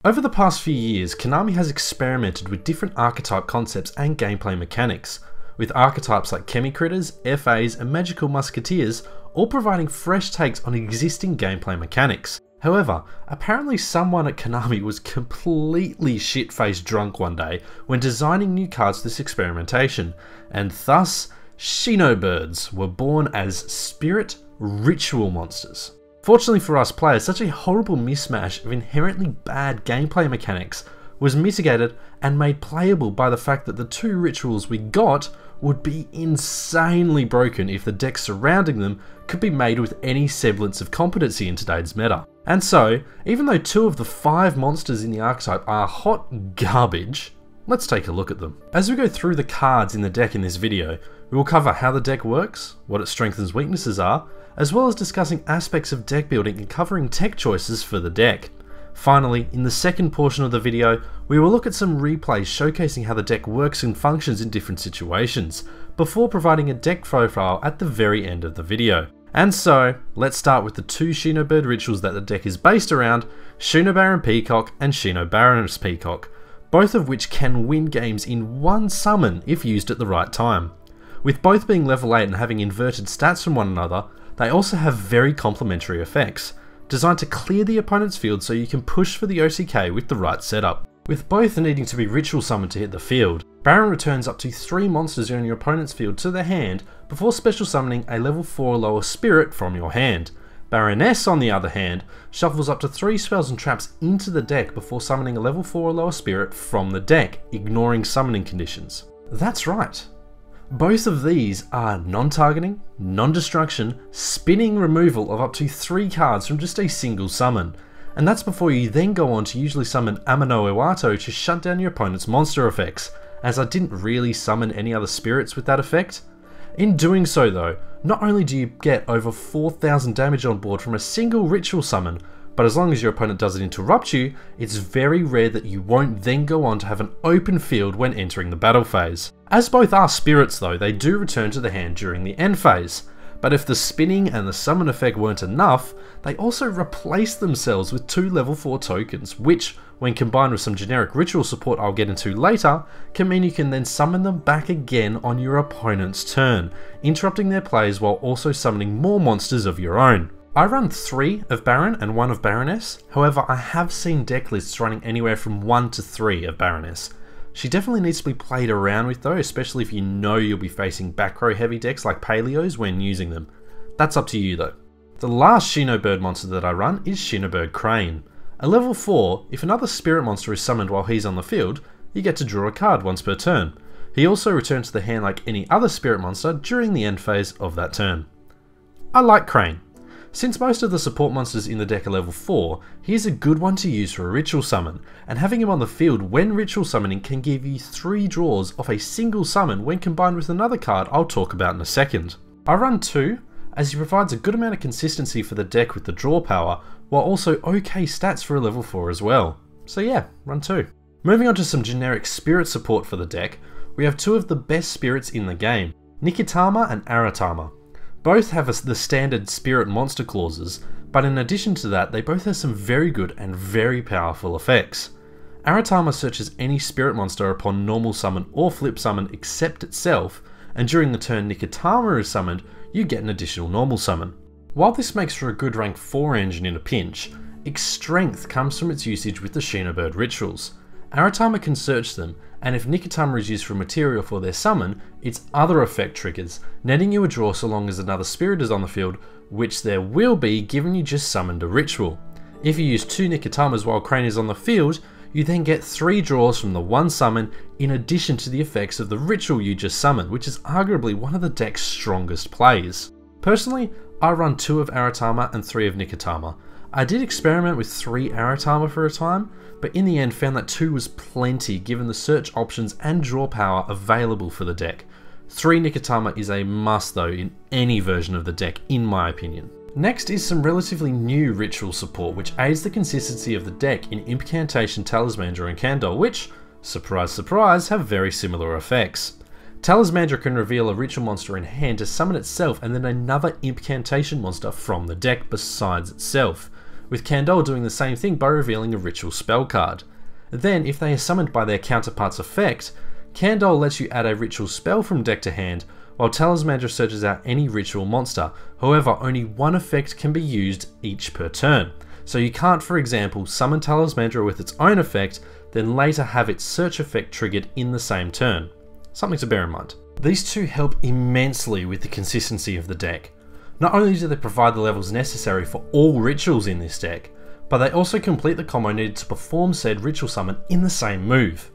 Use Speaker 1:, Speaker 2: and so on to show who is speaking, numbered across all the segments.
Speaker 1: Over the past few years, Konami has experimented with different archetype concepts and gameplay mechanics, with archetypes like Chemicritters, FAs, and Magical Musketeers all providing fresh takes on existing gameplay mechanics. However, apparently someone at Konami was completely shit-faced drunk one day when designing new cards for this experimentation, and thus, Shinobirds were born as spirit ritual monsters. Fortunately for us players, such a horrible mismatch of inherently bad gameplay mechanics was mitigated and made playable by the fact that the two rituals we got would be insanely broken if the decks surrounding them could be made with any semblance of competency in today's meta. And so, even though 2 of the 5 monsters in the archetype are hot garbage, let's take a look at them. As we go through the cards in the deck in this video, we will cover how the deck works, what its strengths and weaknesses are, as well as discussing aspects of deck building and covering tech choices for the deck. Finally, in the second portion of the video, we will look at some replays showcasing how the deck works and functions in different situations, before providing a deck profile at the very end of the video. And so, let's start with the 2 Shinobird rituals that the deck is based around, Shinobaron Peacock and Shinobaroness Peacock, both of which can win games in one summon if used at the right time. With both being level 8 and having inverted stats from one another, they also have very complementary effects, designed to clear the opponent's field so you can push for the OTK with the right setup. With both needing to be ritual summoned to hit the field, Baron returns up to 3 monsters on your opponent's field to their hand before special summoning a level 4 or lower spirit from your hand. Baroness, on the other hand, shuffles up to 3 spells and traps into the deck before summoning a level 4 or lower spirit from the deck, ignoring summoning conditions. That's right. Both of these are non-targeting, non-destruction, spinning removal of up to 3 cards from just a single summon, and that's before you then go on to usually summon Amano Iwato to shut down your opponent's monster effects, as I didn't really summon any other spirits with that effect. In doing so though, not only do you get over 4,000 damage on board from a single ritual summon, but as long as your opponent doesn't interrupt you, it's very rare that you won't then go on to have an open field when entering the battle phase. As both are spirits though, they do return to the hand during the end phase, but if the spinning and the summon effect weren't enough, they also replace themselves with 2 level 4 tokens, which, when combined with some generic ritual support I'll get into later, can mean you can then summon them back again on your opponent's turn, interrupting their plays while also summoning more monsters of your own. I run 3 of Baron and 1 of Baroness, however I have seen deck lists running anywhere from 1 to 3 of Baroness. She definitely needs to be played around with though, especially if you know you'll be facing back row heavy decks like Paleos when using them. That's up to you though. The last Shinobird monster that I run is Shinobird Crane. A level 4, if another spirit monster is summoned while he's on the field, you get to draw a card once per turn. He also returns to the hand like any other spirit monster during the end phase of that turn. I like Crane. Since most of the support monsters in the deck are level 4, he's a good one to use for a ritual summon, and having him on the field when ritual summoning can give you 3 draws off a single summon when combined with another card I'll talk about in a second. I run 2, as he provides a good amount of consistency for the deck with the draw power, while also okay stats for a level 4 as well. So yeah, run 2. Moving on to some generic spirit support for the deck, we have 2 of the best spirits in the game, Nikitama and Aratama. Both have the standard spirit monster clauses, but in addition to that, they both have some very good and very powerful effects. Aratama searches any spirit monster upon normal summon or flip summon except itself, and during the turn Nikitama is summoned, you get an additional normal summon. While this makes for a good rank 4 engine in a pinch, its strength comes from its usage with the Shinobird rituals. Aratama can search them, and if Nikitama is used for material for their summon, its other effect triggers, netting you a draw so long as another spirit is on the field, which there will be given you just summoned a ritual. If you use 2 Nikitamas while Crane is on the field, you then get 3 draws from the one summon in addition to the effects of the ritual you just summoned, which is arguably one of the deck's strongest plays. Personally, I run 2 of Aratama and 3 of Nikitama. I did experiment with 3 Aratama for a time, but in the end found that 2 was plenty given the search options and draw power available for the deck. 3 Nikitama is a must though in any version of the deck in my opinion. Next is some relatively new ritual support which aids the consistency of the deck in Incantation, Talismandra and Candle, which, surprise surprise, have very similar effects. Talismandra can reveal a ritual monster in hand to summon itself and then another Incantation monster from the deck besides itself, with Candle doing the same thing by revealing a ritual spell card. Then, if they are summoned by their counterpart's effect, Candle lets you add a ritual spell from deck to hand, while Talismandra searches out any ritual monster. However, only one effect can be used each per turn. So you can't, for example, summon Talismandra with its own effect, then later have its search effect triggered in the same turn. Something to bear in mind. These two help immensely with the consistency of the deck. Not only do they provide the levels necessary for all rituals in this deck, but they also complete the combo needed to perform said ritual summon in the same move.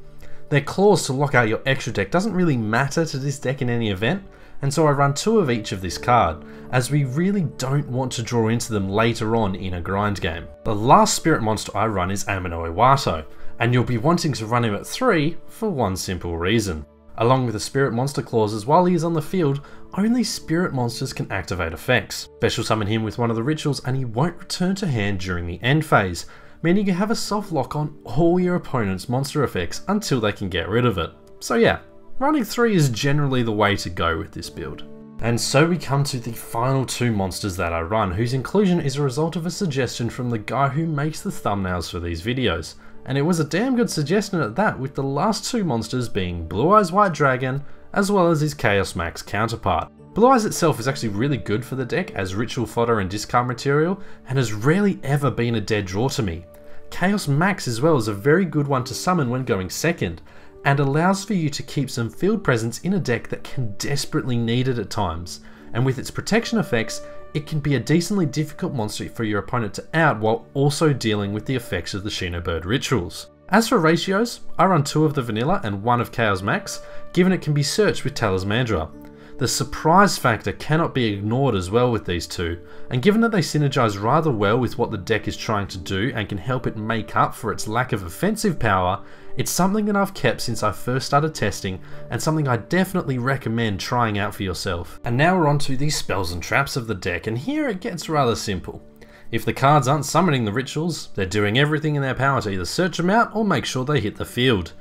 Speaker 1: Their clause to lock out your extra deck doesn't really matter to this deck in any event, and so I run 2 of each of this card, as we really don't want to draw into them later on in a grind game. The last spirit monster I run is Amino Iwato, and you'll be wanting to run him at 3 for one simple reason. Along with the spirit monster clauses, while he is on the field, only spirit monsters can activate effects. Special summon him with one of the rituals and he won't return to hand during the end phase, meaning you have a soft lock on all your opponent's monster effects until they can get rid of it. So yeah, running 3 is generally the way to go with this build. And so we come to the final 2 monsters that I run, whose inclusion is a result of a suggestion from the guy who makes the thumbnails for these videos. And it was a damn good suggestion at that, with the last 2 monsters being Blue Eyes White Dragon, as well as his Chaos Max counterpart. Blue Eyes itself is actually really good for the deck as ritual fodder and discard material, and has rarely ever been a dead draw to me. Chaos Max as well is a very good one to summon when going second, and allows for you to keep some field presence in a deck that can desperately need it at times, and with its protection effects, it can be a decently difficult monster for your opponent to out while also dealing with the effects of the Shinobird rituals. As for ratios, I run 2 of the vanilla and 1 of Chaos Max, given it can be searched with Talismandra. The surprise factor cannot be ignored as well with these 2, and given that they synergize rather well with what the deck is trying to do and can help it make up for its lack of offensive power, it's something that I've kept since I first started testing, and something I definitely recommend trying out for yourself. And now we're on to the spells and traps of the deck, and here it gets rather simple. If the cards aren't summoning the rituals, they're doing everything in their power to either search them out or make sure they hit the field.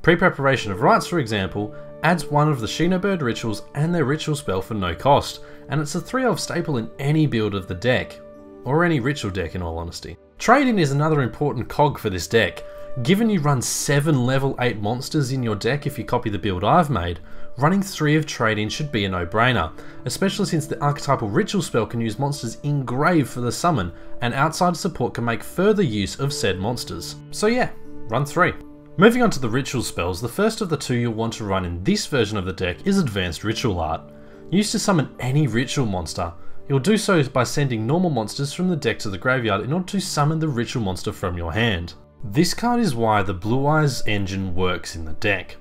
Speaker 1: Pre-preparation of Rites, for example, adds one of the Shinobird rituals and their ritual spell for no cost, and it's a 3-of staple in any build of the deck, or any ritual deck in all honesty. Trade-in is another important cog for this deck. Given you run 7 level 8 monsters in your deck if you copy the build I've made, running 3 of Trade-in should be a no-brainer, especially since the archetypal ritual spell can use monsters in grave for the summon, and outside support can make further use of said monsters. So yeah, run 3. Moving on to the ritual spells, the first of the 2 you'll want to run in this version of the deck is Advanced Ritual Art. Used to summon any ritual monster, you'll do so by sending normal monsters from the deck to the graveyard in order to summon the ritual monster from your hand. This card is why the Blue Eyes engine works in the deck.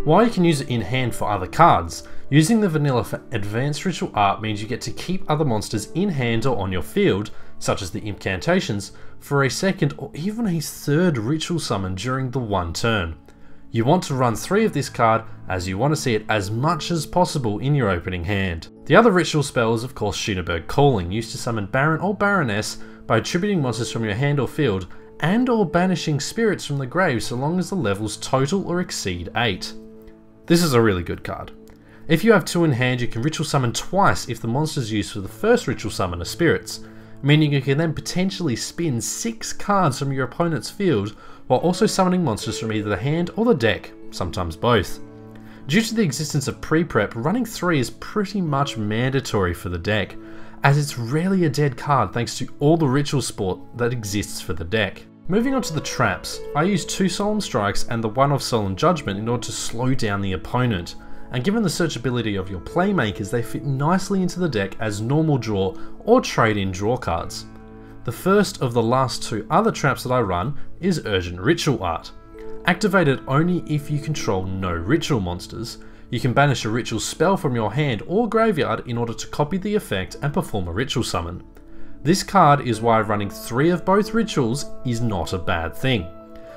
Speaker 1: While you can use it in hand for other cards, using the vanilla for Advanced Ritual Art means you get to keep other monsters in hand or on your field, such as the incantations, for a second or even a third ritual summon during the one turn. You want to run 3 of this card as you want to see it as much as possible in your opening hand. The other ritual spell is of course Shinobird Calling, used to summon Baron or Baroness by attributing monsters from your hand or field and or banishing spirits from the grave so long as the levels total or exceed 8. This is a really good card. If you have 2 in hand, you can ritual summon twice if the monsters used for the first ritual summon are spirits, meaning you can then potentially spin 6 cards from your opponent's field while also summoning monsters from either the hand or the deck, sometimes both. Due to the existence of pre-prep, running 3 is pretty much mandatory for the deck, as it's rarely a dead card thanks to all the ritual support that exists for the deck. Moving on to the traps, I use 2 Solemn Strikes and the 1 of Solemn Judgment in order to slow down the opponent, and given the searchability of your playmakers, they fit nicely into the deck as normal draw or trade-in draw cards. The first of the last 2 other traps that I run is Urgent Ritual Art. Activated only if you control no ritual monsters, you can banish a ritual spell from your hand or graveyard in order to copy the effect and perform a ritual summon. This card is why running 3 of both rituals is not a bad thing.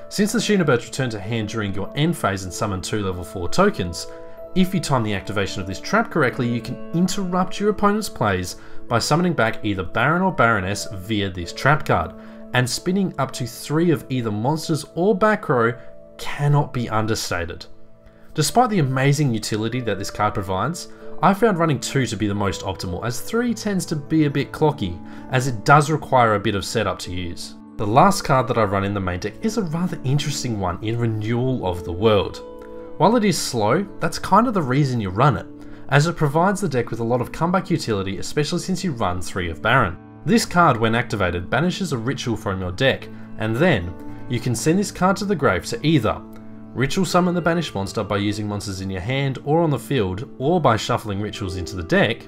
Speaker 1: Since the Shinobirds return to hand during your end phase and summon 2 level 4 tokens, if you time the activation of this trap correctly, you can interrupt your opponent's plays by summoning back either Baron or Baroness via this trap card, and spinning up to 3 of either monsters or back row cannot be understated. Despite the amazing utility that this card provides, I found running 2 to be the most optimal, as 3 tends to be a bit clocky, as it does require a bit of setup to use. The last card that I run in the main deck is a rather interesting one in Renewal of the World. While it is slow, that's kind of the reason you run it, as it provides the deck with a lot of comeback utility, especially since you run 3 of Baron. This card, when activated, banishes a ritual from your deck, and then you can send this card to the grave to either ritual summon the banished monster by using monsters in your hand or on the field, or by shuffling rituals into the deck,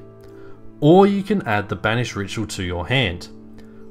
Speaker 1: or you can add the banished ritual to your hand.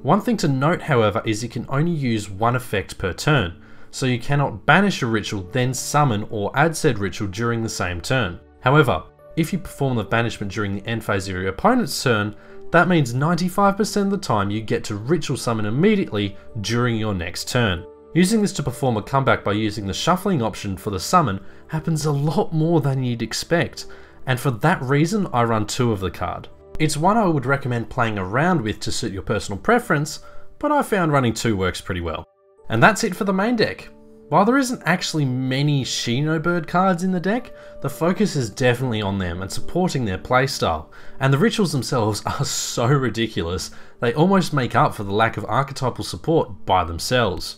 Speaker 1: One thing to note, however, is you can only use one effect per turn, so you cannot banish a ritual then summon or add said ritual during the same turn. However, if you perform the banishment during the end phase of your opponent's turn, that means 95% of the time you get to ritual summon immediately during your next turn. Using this to perform a comeback by using the shuffling option for the summon happens a lot more than you'd expect, and for that reason I run 2 of the card. It's one I would recommend playing around with to suit your personal preference, but I found running 2 works pretty well. And that's it for the main deck. While there isn't actually many Shinobird cards in the deck, the focus is definitely on them and supporting their playstyle, and the rituals themselves are so ridiculous, they almost make up for the lack of archetypal support by themselves.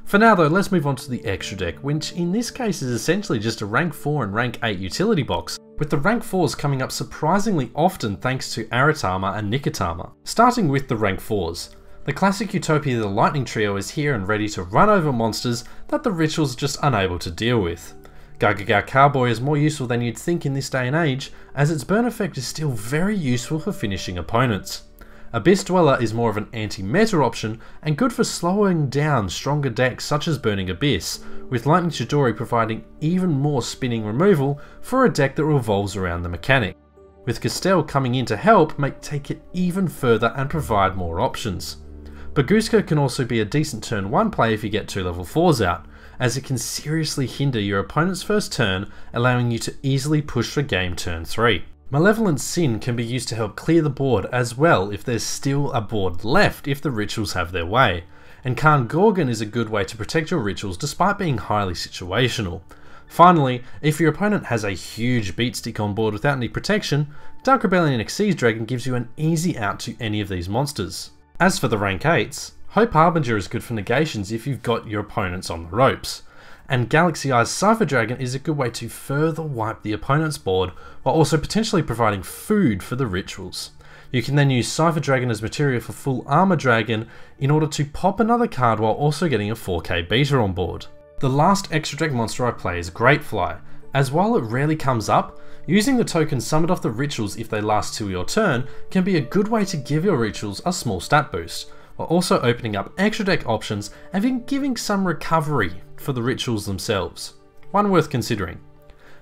Speaker 1: For now though, let's move on to the extra deck, which in this case is essentially just a rank 4 and rank 8 utility box, with the rank 4s coming up surprisingly often thanks to RITES and NIKITAMA. Starting with the rank 4s. The classic Utopia the Lightning Trio is here and ready to run over monsters that the rituals are just unable to deal with. Gagaga Cowboy is more useful than you'd think in this day and age, as its burn effect is still very useful for finishing opponents. Abyss Dweller is more of an anti-meta option and good for slowing down stronger decks such as Burning Abyss, with Lightning Chidori providing even more spinning removal for a deck that revolves around the mechanic, with Castell coming in to help take it even further and provide more options. Baguska can also be a decent turn 1 play if you get 2 level 4s out, as it can seriously hinder your opponent's first turn, allowing you to easily push for game turn 3. Malevolent Sin can be used to help clear the board as well if there's still a board left if the rituals have their way, and Khan Gorgon is a good way to protect your rituals despite being highly situational. Finally, if your opponent has a huge beatstick on board without any protection, Dark Rebellion Xyz Dragon gives you an easy out to any of these monsters. As for the rank 8s, Hope Harbinger is good for negations if you've got your opponents on the ropes, and Galaxy Eyes Cypher Dragon is a good way to further wipe the opponent's board while also potentially providing food for the rituals. You can then use Cypher Dragon as material for Full Armor Dragon in order to pop another card while also getting a 4K beta on board. The last extra deck monster I play is Greatfly, as while it rarely comes up, using the token summoned off the rituals if they last till your turn can be a good way to give your rituals a small stat boost, while also opening up extra deck options and even giving some recovery for the rituals themselves. One worth considering.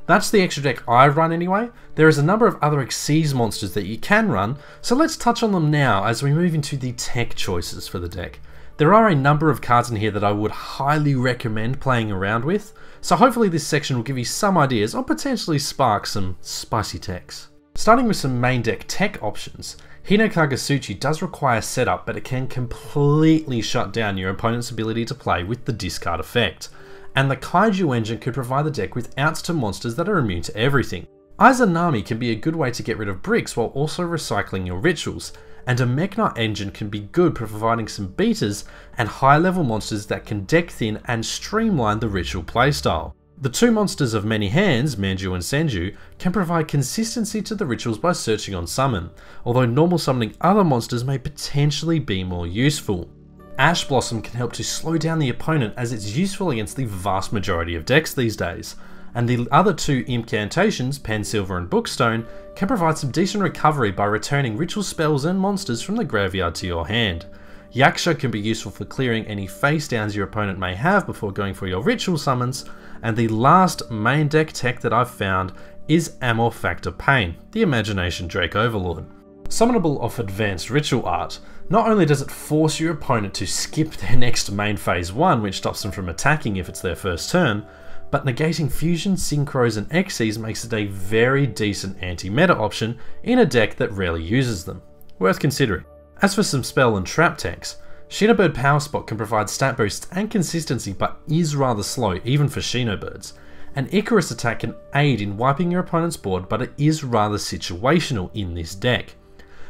Speaker 1: That's the extra deck I run anyway. There is a number of other Xyz monsters that you can run, so let's touch on them now as we move into the tech choices for the deck. There are a number of cards in here that I would highly recommend playing around with, so hopefully this section will give you some ideas or potentially spark some spicy techs. Starting with some main deck tech options, Hino Kagasuchi does require setup, but it can completely shut down your opponent's ability to play with the discard effect, and the Kaiju engine could provide the deck with outs to monsters that are immune to everything. Izanami can be a good way to get rid of bricks while also recycling your rituals, and a Mechnar engine can be good for providing some beaters and high level monsters that can deck thin and streamline the ritual playstyle. The 2 monsters of many hands, Manju and Senju, can provide consistency to the rituals by searching on summon, although normal summoning other monsters may potentially be more useful. Ash Blossom can help to slow down the opponent as it's useful against the vast majority of decks these days, and the other 2 incantations, Pensilver and Bookstone, can provide some decent recovery by returning ritual spells and monsters from the graveyard to your hand. Yaksha can be useful for clearing any face downs your opponent may have before going for your ritual summons, and the last main deck tech that I've found is Amor Factor Pain, the Imagination Drake Overlord. Summonable off advanced ritual art, not only does it force your opponent to skip their next main phase 1, which stops them from attacking if it's their first turn, but negating fusion, synchros and Xyz makes it a very decent anti-meta option in a deck that rarely uses them. Worth considering. As for some spell and trap techs, Shinobird Power Spot can provide stat boosts and consistency but is rather slow even for Shinobirds, An Icarus attack can aid in wiping your opponent's board, but it is rather situational in this deck.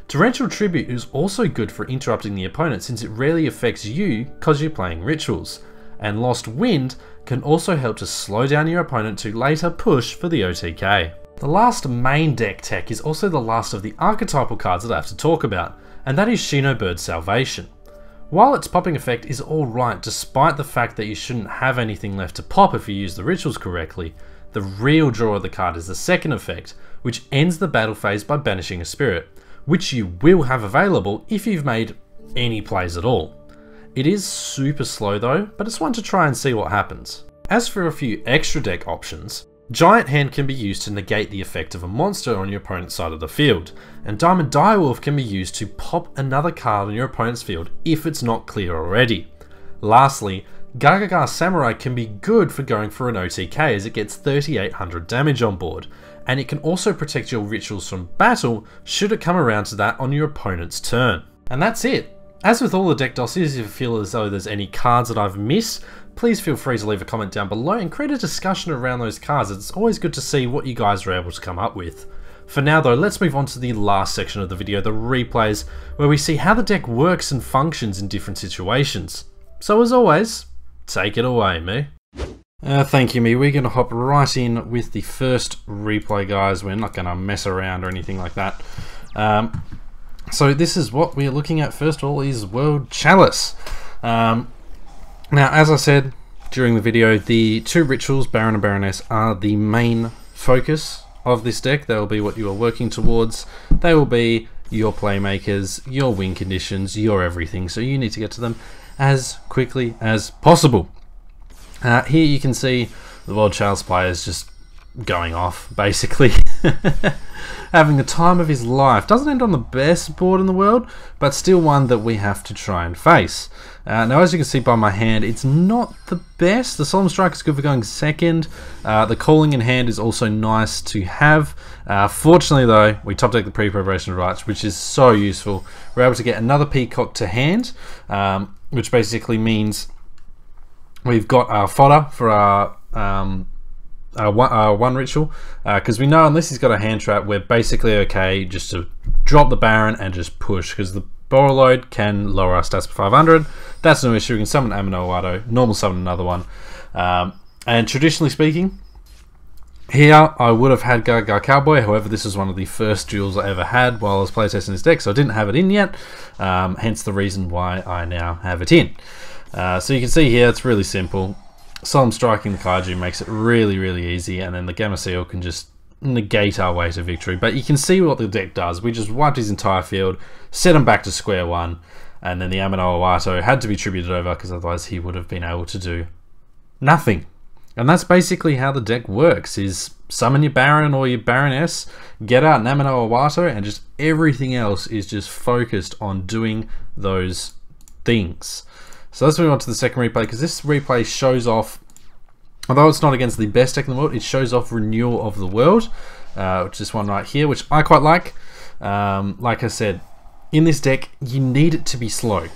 Speaker 1: Torrential Tribute is also good for interrupting the opponent since it rarely affects you because you're playing rituals. And Lost Wind can also help to slow down your opponent to later push for the OTK. The last main deck tech is also the last of the archetypal cards that I have to talk about, and that is Shinobirds Salvation. While its popping effect is alright despite the fact that you shouldn't have anything left to pop if you use the rituals correctly, the real draw of the card is the second effect, which ends the battle phase by banishing a spirit, which you will have available if you've made any plays at all. It is super slow though, but it's one to try and see what happens. As for a few extra deck options, Giant Hand can be used to negate the effect of a monster on your opponent's side of the field, and Diamond Direwolf can be used to pop another card on your opponent's field if it's not clear already. Lastly, Gargagar Samurai can be good for going for an OTK as it gets 3800 damage on board, and it can also protect your rituals from battle should it come around to that on your opponent's turn. And that's it. As with all the deck dossiers, if you feel as though there's any cards that I've missed, please feel free to leave a comment down below and create a discussion around those cards. It's always good to see what you guys are able to come up with. For now though, let's move on to the last section of the video, the replays, where we see how the deck works and functions in different situations. So as always, take it away, me. Thank you, me. We're going to hop right in with the first replay, guys. We're not going to mess around or anything like that. So this is what we're looking at first of all, is World Chalice. Now, as I said during the video, the two rituals, Baron and Baroness, are the main focus of this deck. They will be what you are working towards. They will be your playmakers, your win conditions, your everything. So you need to get to them as quickly as possible. Here you can see the World Chalice players just going off, basically. Having the time of his life. Doesn't end on the best board in the world, but still one that we have to try and face. Now, as you can see by my hand, it's not the best. The Solemn Strike is good for going second. The Calling in hand is also nice to have. Fortunately, though, we top deck the pre-preparation of rites, which is so useful. We're able to get another Peacock to hand, which basically means we've got our fodder for our one ritual, because we know unless he's got a hand trap, we're basically okay just to drop the Baron and just push, because the Borreload can lower our stats by 500. That's no issue. We can summon Amino Wado, normal summon another one. And traditionally speaking, here I would have had Gargagar Cowboy, however this is one of the first duels I ever had while I was playtesting this deck, so I didn't have it in yet, hence the reason why I now have it in. So you can see here, it's really simple. Solemn Striking the Kaiju makes it really, really easy, and then the Gamma Seal can just negate our way to victory. But you can see what the deck does. We just wiped his entire field, set him back to square one, and then the Amino Awato had to be tributed over because otherwise he would have been able to do nothing. And that's basically how the deck works, is summon your Baron or your Baroness, get out an Amino Awato, and just everything else is just focused on doing those things. So let's move on to the second replay, because this replay shows off, although it's not against the best deck in the world, it shows off Renewal of the World, which is this one right here, which I quite like. Like I said, in this deck, you need it to be slow.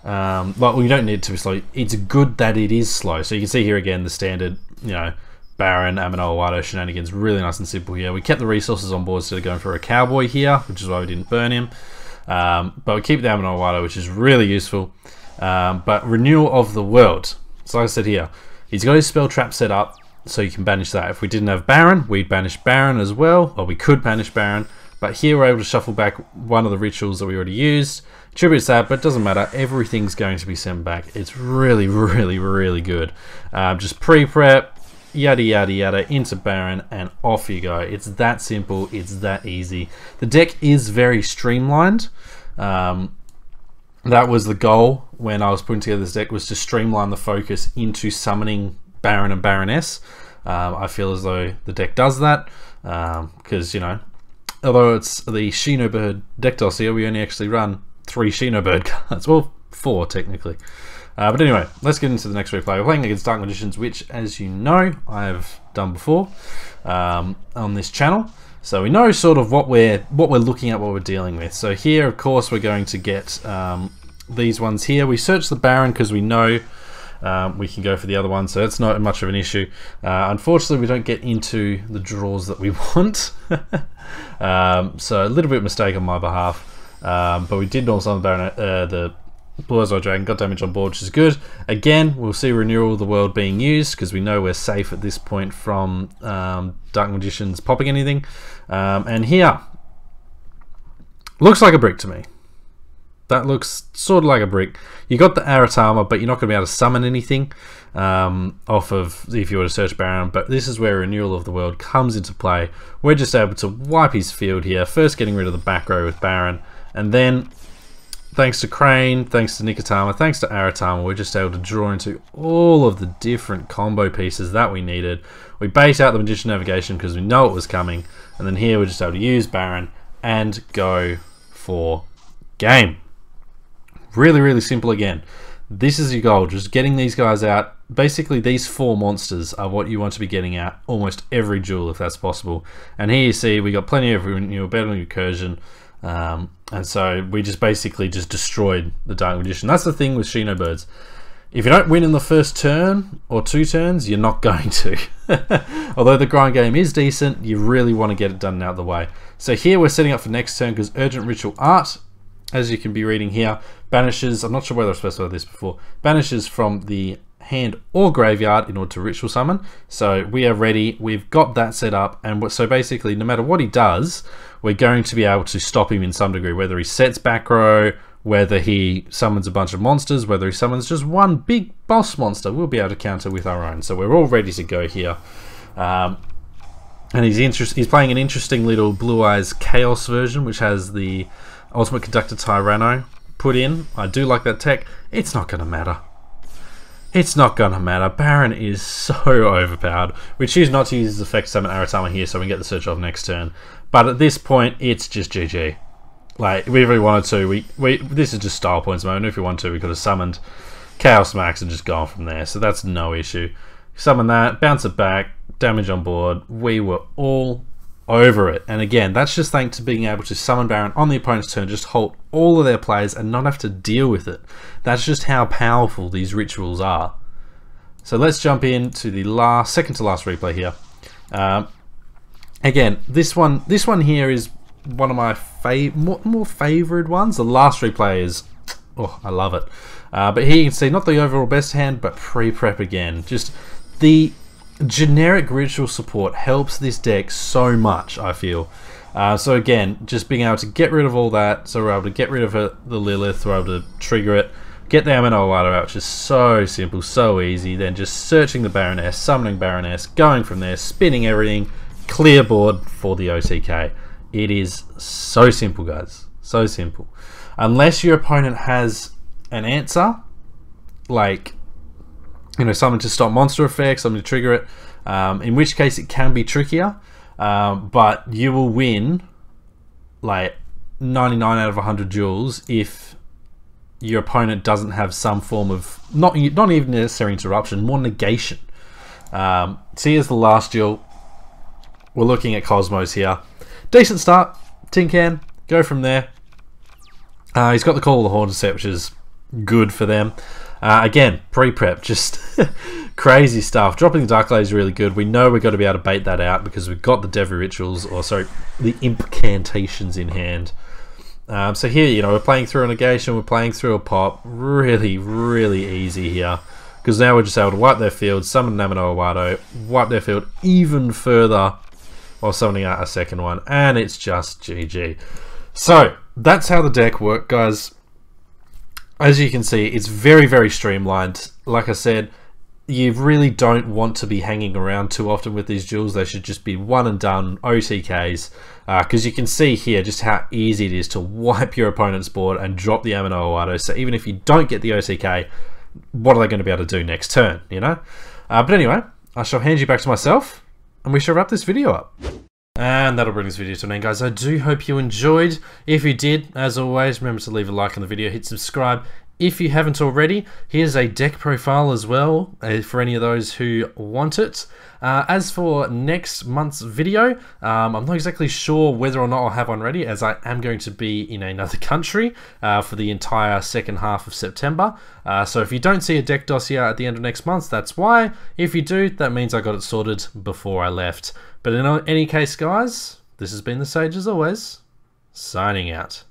Speaker 1: Well, you don't need it to be slow. It's good that it is slow. So you can see here again the standard, you know, Baron, Amino Awato shenanigans, really nice and simple here. We kept the resources on board instead of going for a Cowboy here, which is why we didn't burn him. But we keep the Amino Awato, which is really useful. But Renewal of the World. So like I said here, he's got his spell trap set up, so you can banish that. If we didn't have Baron, we'd banish Baron as well, or we could banish Baron. But here we're able to shuffle back one of the rituals that we already used. Tributes that, but it doesn't matter. Everything's going to be sent back. It's really, really, really good. Just pre-prep, yada, yada, yada, into Baron, and off you go. It's that simple. It's that easy. The deck is very streamlined. That was the goal when I was putting together this deck, was to streamline the focus into summoning Baron and Baroness. I feel as though the deck does that, because, you know, although it's the Shinobird deck dossier, we only actually run 3 Shinobird cards. Well, 4 technically. But anyway, let's get into the next replay. We're playing against Dark Magicians, which, as you know, I have done before on this channel. So we know sort of what we're looking at, what we're dealing with. So here, of course, we're going to get these ones here. We search the Baron because we know we can go for the other one, so that's not much of an issue. Unfortunately, we don't get into the draws that we want, so a little bit of mistake on my behalf, but we did normal summon the Blue Eyes White Dragon, got damage on board, which is good. Again, we'll see Renewal of the World being used, because we know we're safe at this point from Dark Magicians popping anything. And here, looks like a brick to me. That looks sort of like a brick. You got the RITES, but you're not going to be able to summon anything off of if you were to search Baron. But this is where Renewal of the World comes into play. We're just able to wipe his field here, first getting rid of the back row with Baron, and then thanks to Crane, thanks to NIKITAMA, thanks to RITES, we're just able to draw into all of the different combo pieces that we needed. We bait out the Magician Navigation because we know it was coming, and then here we're just able to use Baron and go for game. Really, really simple again. This is your goal, just getting these guys out. Basically, these 4 monsters are what you want to be getting at almost every duel if that's possible. And here you see we got plenty of renewal, better incursion. And so we just basically just destroyed the Dark Magician. That's the thing with Shinobirds. If you don't win in the first turn or 2 turns, you're not going to. Although the grind game is decent, you really want to get it done and out of the way. So here we're setting up for next turn because Urgent Ritual Art, as you can be reading here, banishes, I'm not sure whether I specified this before, banishes from the hand or graveyard in order to ritual summon. So we are ready, we've got that set up, and so basically no matter what he does, we're going to be able to stop him in some degree, whether he sets back row, whether he summons a bunch of monsters, whether he summons just one big boss monster, we'll be able to counter with our own. So we're all ready to go here. And he's playing an interesting little Blue Eyes Chaos version, which has the Ultimate Conductor Tyranno put in. I do like that tech. It's not going to matter. It's not going to matter. Baron is so overpowered. We choose not to use his effect to summon RITES here so we can get the search off next turn. But at this point, it's just GG. Like, if we wanted to, this is just style points moment. If we wanted to, we could have summoned Chaos Max and just gone from there. So that's no issue. Summon that, bounce it back, damage on board. We were all over it. And again, that's just thanks to being able to summon Baron on the opponent's turn, just halt all of their plays and not have to deal with it. That's just how powerful these rituals are. So let's jump into the second to last replay here. Again, this one here is one of my more favoured ones. The last replay is, oh, I love it. But here you can see not the overall best hand, but pre-prep again. Just the generic ritual support helps this deck so much, I feel. So again, just being able to get rid of all that, so we're able to get rid of the Lilith, we're able to trigger it, get the Amenowado out, which is so simple, so easy, then just searching the Baroness, summoning Baroness, going from there, spinning everything, clear board for the OTK. It is so simple, guys, so simple. Unless your opponent has an answer, like, you know, something to stop monster effects, something to trigger it, in which case it can be trickier, but you will win like 99 out of 100 duels if your opponent doesn't have some form of, not even necessary interruption, more negation. So here's the last duel. We're looking at Cosmos here. Decent start, tin can, go from there. He's got the Call of the Haunted set, which is good for them. Again, pre-prep, just crazy stuff. Dropping the Dark Glade is really good. We know we've got to be able to bait that out because we've got the Devi Rituals, or sorry, the Incantations in hand. So here, you know, we're playing through a negation, we're playing through a pop. Really, really easy here. Because now we're just able to wipe their field, summon Namino Awado, wipe their field even further while summoning out a second one. And it's just GG. So, that's how the deck worked, guys. As you can see, it's very, very streamlined. Like I said, you really don't want to be hanging around too often with these duels. They should just be one and done OTKs. Because you can see here just how easy it is to wipe your opponent's board and drop the Amino Awado. So even if you don't get the OTK, what are they going to be able to do next turn, you know? But anyway, I shall hand you back to myself, and we shall wrap this video up. And that'll bring this video to an end, guys. I do hope you enjoyed. If you did, as always, remember to leave a like on the video, hit subscribe if you haven't already, here's a deck profile as well for any of those who want it. As for next month's video, I'm not exactly sure whether or not I'll have one ready, as I am going to be in another country for the entire second half of September. So if you don't see a deck dossier at the end of next month, that's why. If you do, that means I got it sorted before I left. But in any case, guys, this has been the Sage as always, signing out.